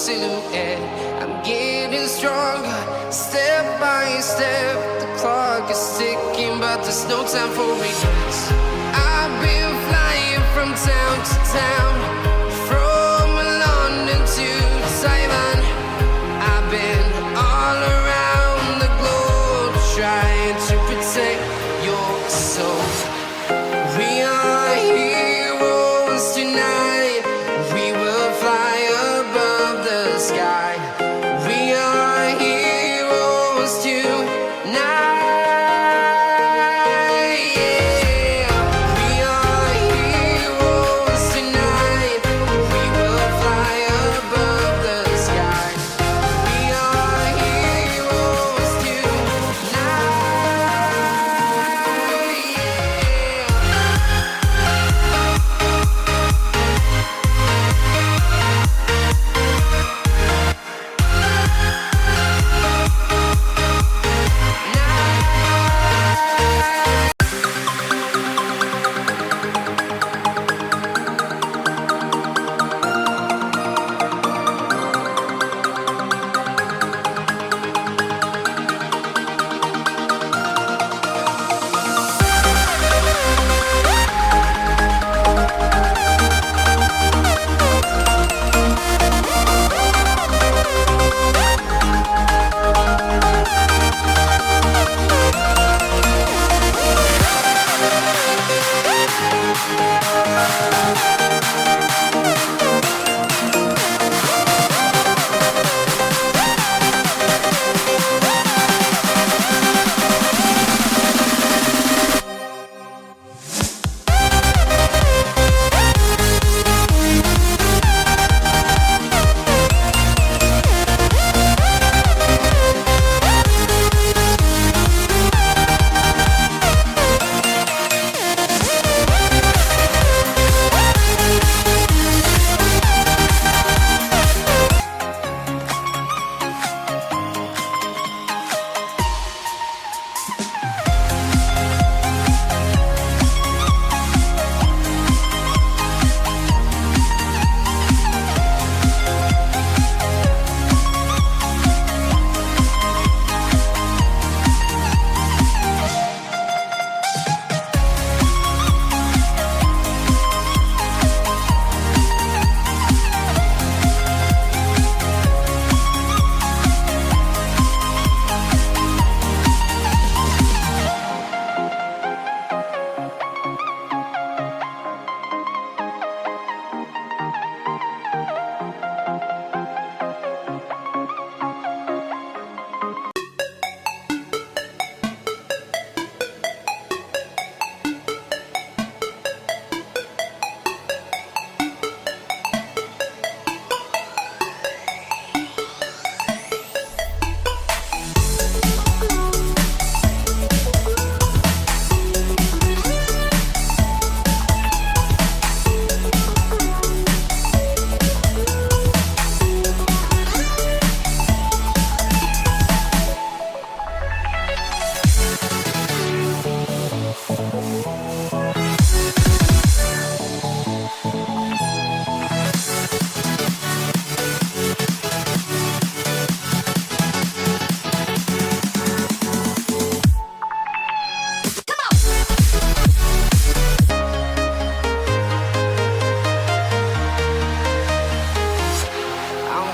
silhouette. I'm getting stronger, step by step. The clock is ticking, but there's no time for regrets. I've been flying from town to town, from London to Taiwan. I've been all around the globe trying to protect your soul. We are heroes tonight. We will fly above the sky. We are heroes tonight. Yeah. We are heroes tonight. We will fly above the sky. We are heroes tonight.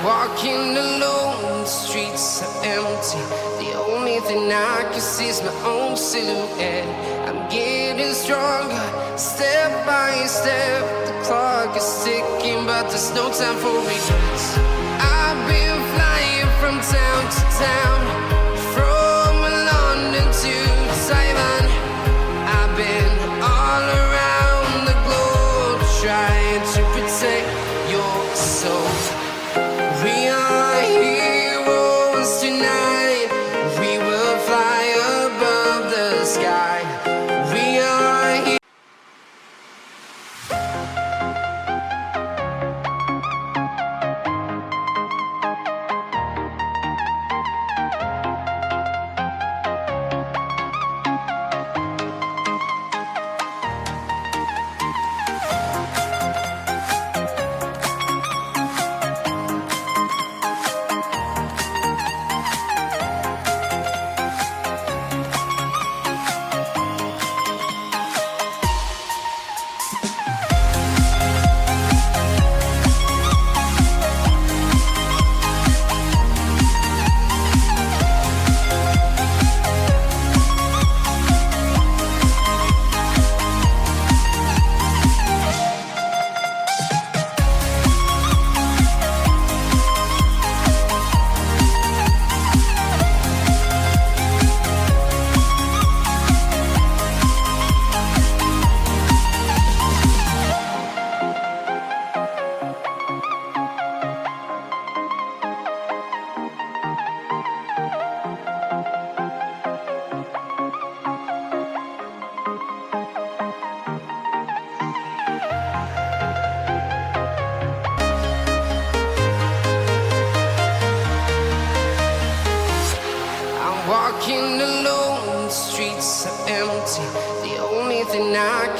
Walking alone, the streets are empty. The only thing I can see is my own silhouette. I'm getting stronger, step by step. The clock is ticking, but there's no time for regrets. I've been flying from town to town, from London to Taiwan. I've been all around the globe trying to protect your soul. We are heroes tonight. We will fly above the sky. We are heroes.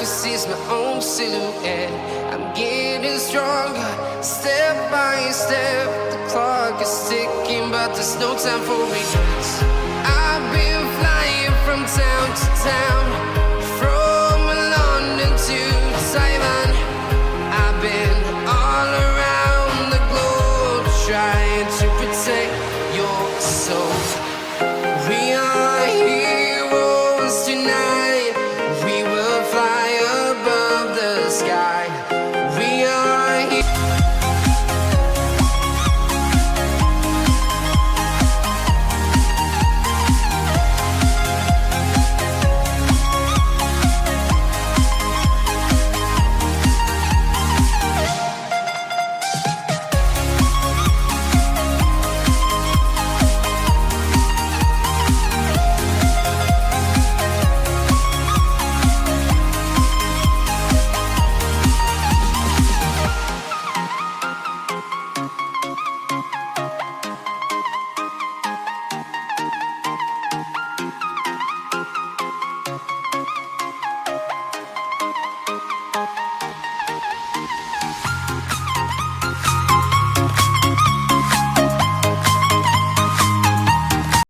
can see is my own silhouette. I'm getting stronger, step by step. The clock is ticking, but there's no time for regrets. I've been flying from town to town, from London to Taiwan. I've been all around the globe trying to protect your soul.